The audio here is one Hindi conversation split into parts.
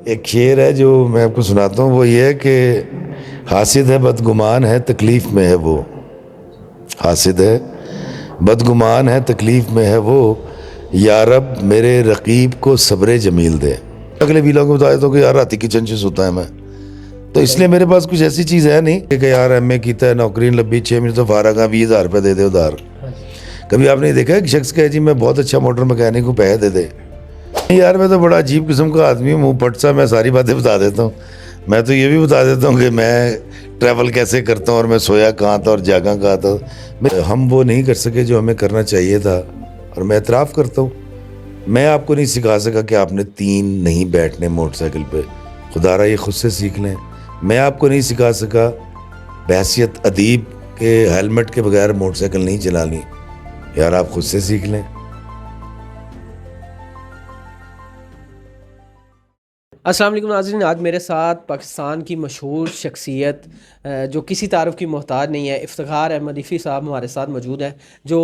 एक शेर है जो मैं आपको सुनाता हूँ, वो ये है कि हासिद है बदगुमान है तकलीफ़ में है वो। हासिद है बदगुमान है तकलीफ़ में है वो, या रब मेरे रकीब को सब्र जमील दे। अगले वीलॉग में बताया तो कि यार राती किचन से सोता है मैं, तो इसलिए मेरे पास कुछ ऐसी चीज़ है नहीं कि यार एमए कीता है, नौकरी नहीं लभी, 6 महीने तो फारग हाँ, 20,000 रुपये दे दे उधार। कभी आपने देखा है कि शख्स कहे जी मैं बहुत अच्छा मोटर मैकेनिक हूँ, पैसे दे दे? नहीं यार, मैं तो बड़ा अजीब किस्म का आदमी हूँ, मुँह फट सा मैं सारी बातें बता देता हूँ। मैं तो ये भी बता देता हूँ कि मैं ट्रैवल कैसे करता हूँ और मैं सोया कहाँ था और जागा कहाँ था। हम वो नहीं कर सके जो हमें करना चाहिए था, और मैं एतराफ़ करता हूँ। मैं आपको नहीं सिखा सका कि आपने 3 नहीं बैठने मोटरसाइकिल पे, खुदारा ये खुद से सीख लें। मैं आपको नहीं सिखा सका बहैसियत अदीब के हेलमेट के बगैर मोटरसाइकिल नहीं चलानी, यार आप खुद से सीख लें। अस्सलाम वालेकुम नाज़रीन, आज मेरे साथ पाकिस्तान की मशहूर शख्सियत जो किसी तारुफ की मोहताज नहीं है, इफ्तिखार अहमद इफ़ी साहब हमारे साथ मौजूद हैं, जो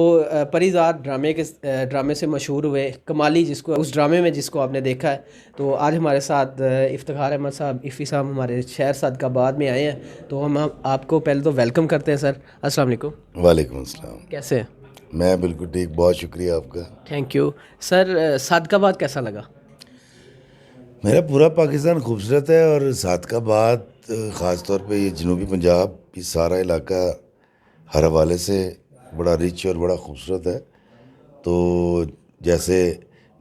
परिज़ाद ड्रामे से मशहूर हुए। कमाली जिसको उस ड्रामे में जिसको आपने देखा है, तो आज हमारे साथ इफ्तिखार अहमद साहब इफ़ी साहब हमारे शहर सादकाबाद में आए हैं। तो हम आपको पहले तो वेलकम करते हैं सर। अस्सलाम वालेकुम। वालेकुम अस्सलाम। कैसे हैं? मैं बिल्कुल ठीक, बहुत शुक्रिया आपका। Thank you sir. सादकाबाद कैसा लगा? मेरा पूरा पाकिस्तान खूबसूरत है, और सादकाबाद ख़ास तौर पे ये जनूबी पंजाब, ये सारा इलाका हर हवाले से बड़ा रिच और बड़ा खूबसूरत है। तो जैसे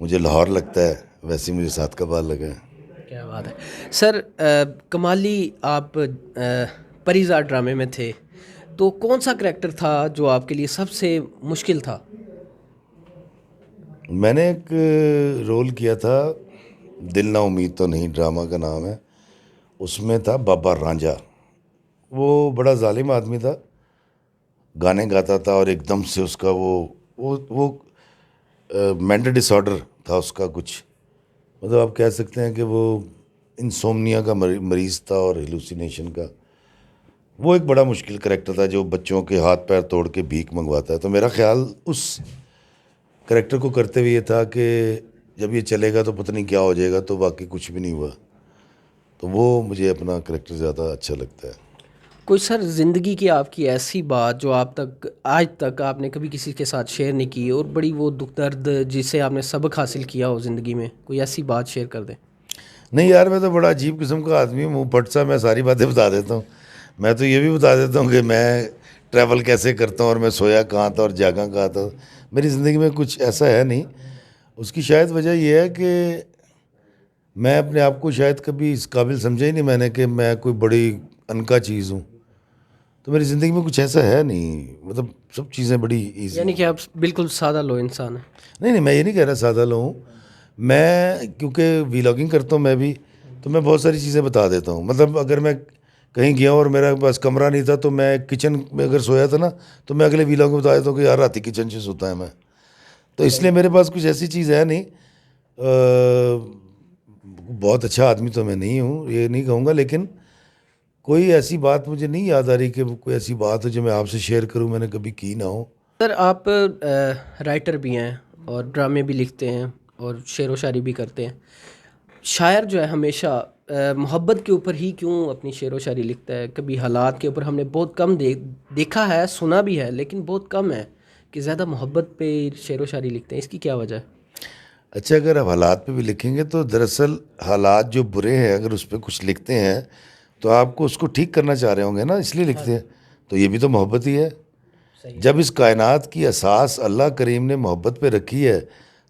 मुझे लाहौर लगता है, वैसे ही मुझे सादकाबाद लगा है। क्या बात है सर। कमाली आप परिज़ाद ड्रामे में थे, तो कौन सा करैक्टर था जो आपके लिए सबसे मुश्किल था? मैंने एक रोल किया था, दिल ना उम्मीद तो नहीं ड्रामा का नाम है। उसमें था बाबा रांझा। वो बड़ा जालिम आदमी था, गाने गाता था और एकदम से उसका वो मेंटल डिसऑर्डर था उसका कुछ, मतलब आप कह सकते हैं कि वो इंसोम्निया का मरीज़ था और हेलुसिनेशन का। वो एक बड़ा मुश्किल करेक्टर था जो बच्चों के हाथ पैर तोड़ के भीख मंगवाता है। तो मेरा ख्याल उस करेक्टर को करते हुए ये था कि जब ये चलेगा तो पता नहीं क्या हो जाएगा, तो वाकई कुछ भी नहीं हुआ। तो वो मुझे अपना करेक्टर ज़्यादा अच्छा लगता है। कोई सर ज़िंदगी की आपकी ऐसी बात जो आप तक आज तक आपने कभी किसी के साथ शेयर नहीं की, और बड़ी वो दुख दर्द जिससे आपने सबक हासिल किया हो ज़िंदगी में, कोई ऐसी बात शेयर कर दें? नहीं यार, मैं तो बड़ा अजीब किस्म का आदमी हूँ, मुँह फट सा मैं सारी बातें बता देता हूँ। मैं तो ये भी बता देता हूँ कि मैं ट्रैवल कैसे करता हूँ और मैं सोया कहाँ था और जागा कहाँ था। मेरी ज़िंदगी में कुछ ऐसा है नहीं। उसकी शायद वजह यह है कि मैं अपने आप को शायद कभी इस काबिल समझा ही नहीं मैंने कि मैं कोई बड़ी अनका चीज़ हूँ। तो मेरी ज़िंदगी में कुछ ऐसा है नहीं, मतलब सब चीज़ें बड़ी ईजी यानी हैं। कि आप बिल्कुल सादा लो इंसान हैं। नहीं नहीं, मैं ये नहीं कह रहा सादा लोग हूँ। मैं क्योंकि व्लॉगिंग करता हूँ मैं भी, तो मैं बहुत सारी चीज़ें बता देता हूँ। मतलब अगर मैं कहीं गया और मेरा पास कमरा नहीं था, तो मैं किचन में अगर सोया था ना, तो मैं अगले व्लॉग में बता देता हूँ कि यार राती किचन से सोता है मैं। तो इसलिए मेरे पास कुछ ऐसी चीज़ है नहीं। बहुत अच्छा आदमी तो मैं नहीं हूँ, ये नहीं कहूँगा, लेकिन कोई ऐसी बात मुझे नहीं याद आ रही कि कोई ऐसी बात हो जो मैं आपसे शेयर करूँ, मैंने कभी की ना हो। सर आप राइटर भी हैं और ड्रामे भी लिखते हैं और शेर व शायरी भी करते हैं। शायर जो है हमेशा मोहब्बत के ऊपर ही क्यों अपनी शेर व शायरी लिखता है? कभी हालात के ऊपर हमने बहुत कम देखा है, सुना भी है, लेकिन बहुत कम है कि ज़्यादा मोहब्बत पे शेर व शायरी लिखते हैं। इसकी क्या वजह है? अच्छा, अगर आप हालात पे भी लिखेंगे तो दरअसल हालात जो बुरे हैं, अगर उस पर कुछ लिखते हैं तो आपको उसको ठीक करना चाह रहे होंगे ना, इसलिए लिखते हैं। तो ये भी तो मोहब्बत ही है। सही है। जब इस कायनात की असास अल्लाह करीम ने मोहब्बत पे रखी है,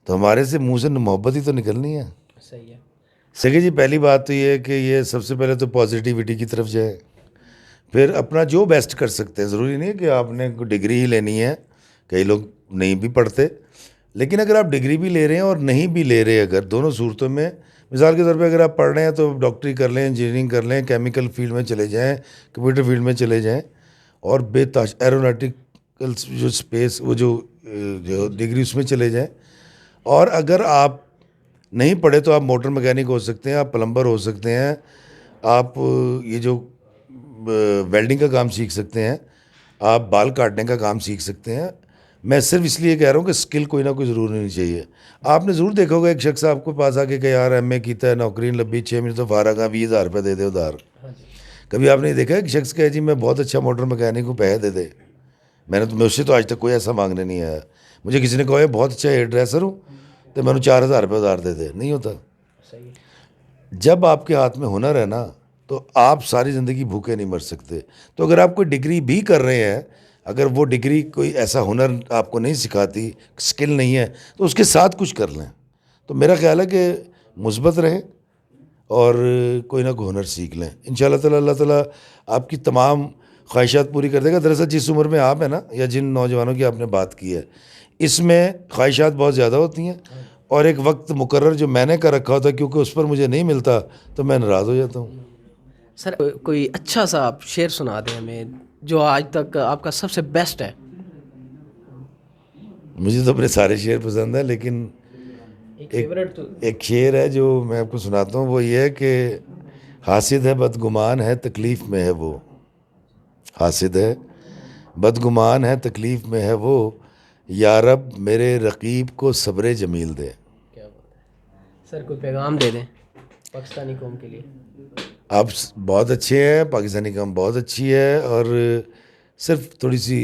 तो हमारे से मुंह से मोहब्बत ही तो निकलनी है। सही है। सही जी, पहली बात तो ये है कि ये सबसे पहले तो पॉजिटिविटी की तरफ जाए, फिर अपना जो बेस्ट कर सकते हैं। ज़रूरी नहीं है कि आपने कोई डिग्री ही लेनी है, कई लोग नहीं भी पढ़ते। लेकिन अगर आप डिग्री भी ले रहे हैं और नहीं भी ले रहे, अगर दोनों सूरतों में, मिसाल के तौर पे अगर आप पढ़ रहे हैं तो डॉक्टरी कर लें, इंजीनियरिंग कर लें, केमिकल फील्ड में चले जाएं, कंप्यूटर फील्ड में चले जाएं, और बेताश एरोनॉटिकल जो स्पेस वो जो डिग्री उसमें चले जाएं। और अगर आप नहीं पढ़े तो आप मोटर मैकेनिक हो सकते हैं, आप प्लम्बर हो सकते हैं, आप ये जो वेल्डिंग का काम सीख सकते हैं, आप बाल काटने का काम सीख सकते हैं। मैं सिर्फ इसलिए कह रहा हूँ कि स्किल कोई ना कोई ज़रूर होनी चाहिए। आपने ज़रूर देखा होगा एक शख्स आपको पास आके कहे यार MA कीता है, नौकरी नहीं लभी, 6 महीने तो फारग हाँ, 20,000 रुपये दे दे उधार। कभी आपने देखा है कि शख्स कहे जी मैं बहुत अच्छा मोटर मैकेनिक हूँ, पैसे दे दे। मुझसे तो आज तक कोई ऐसा मांगने नहीं आया। मुझे किसी ने कहा बहुत अच्छा हेयर ड्रेसर हूँ तो मैंने 4,000 रुपये उधार दे दे, नहीं होता। सही। जब आपके हाथ में हुनर है ना तो आप सारी ज़िंदगी भूखे नहीं मर सकते। तो अगर आप कोई डिग्री भी कर रहे हैं, अगर वो डिग्री कोई ऐसा हुनर आपको नहीं सिखाती, स्किल नहीं है, तो उसके साथ कुछ कर लें। तो मेरा ख्याल है कि मुस्बत रहें और कोई ना कोई हुनर सीख लें। इंशाअल्लाह ताला अल्लाह ताला आपकी तमाम ख्वाहिशात पूरी कर देगा। दरअसल जिस उम्र में आप हैं ना, या जिन नौजवानों की आपने बात की है, इसमें ख्वाहिशात बहुत ज़्यादा होती हैं और एक वक्त मुकर्रर जो मैंने कर रखा होता है, क्योंकि उस पर मुझे नहीं मिलता तो मैं नाराज़ हो जाता हूँ। सर कोई अच्छा सा आप शेर सुना दें हमें जो आज तक आपका सबसे बेस्ट है। मुझे तो अपने सारे शेर पसंद हैं, लेकिन एक फेवरेट तो एक शेर है जो मैं आपको सुनाता हूँ। वो ये है कि हासिद है बदगुमान है तकलीफ़ में है वो, हासिद है बदगुमान है तकलीफ़ में है वो, या रब मेरे रकीब को सब्र जमील दे। क्या बात है सर, कोई पैगाम दे दें पाकिस्तानी कौम के लिए। आप बहुत अच्छे हैं, पाकिस्तानी कौम बहुत अच्छी है, और सिर्फ थोड़ी सी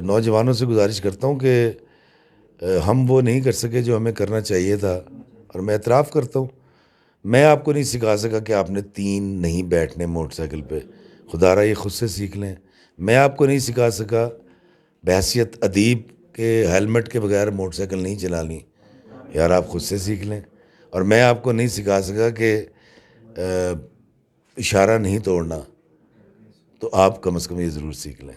नौजवानों से गुजारिश करता हूँ कि हम वो नहीं कर सके जो हमें करना चाहिए था। और मैं एतराफ़ करता हूँ, मैं आपको नहीं सिखा सका कि आपने 3 नहीं बैठने मोटरसाइकिल पे, खुदारा ये खुद से सीख लें। मैं आपको नहीं सिखा सका बहैसियत अदीब के हेलमेट के बगैर मोटरसाइकिल नहीं चलानी, यार आप खुद से सीख लें। और मैं आपको नहीं सिखा सका कि इशारा नहीं तोड़ना, तो आप कम से कम ये ज़रूर सीख लें।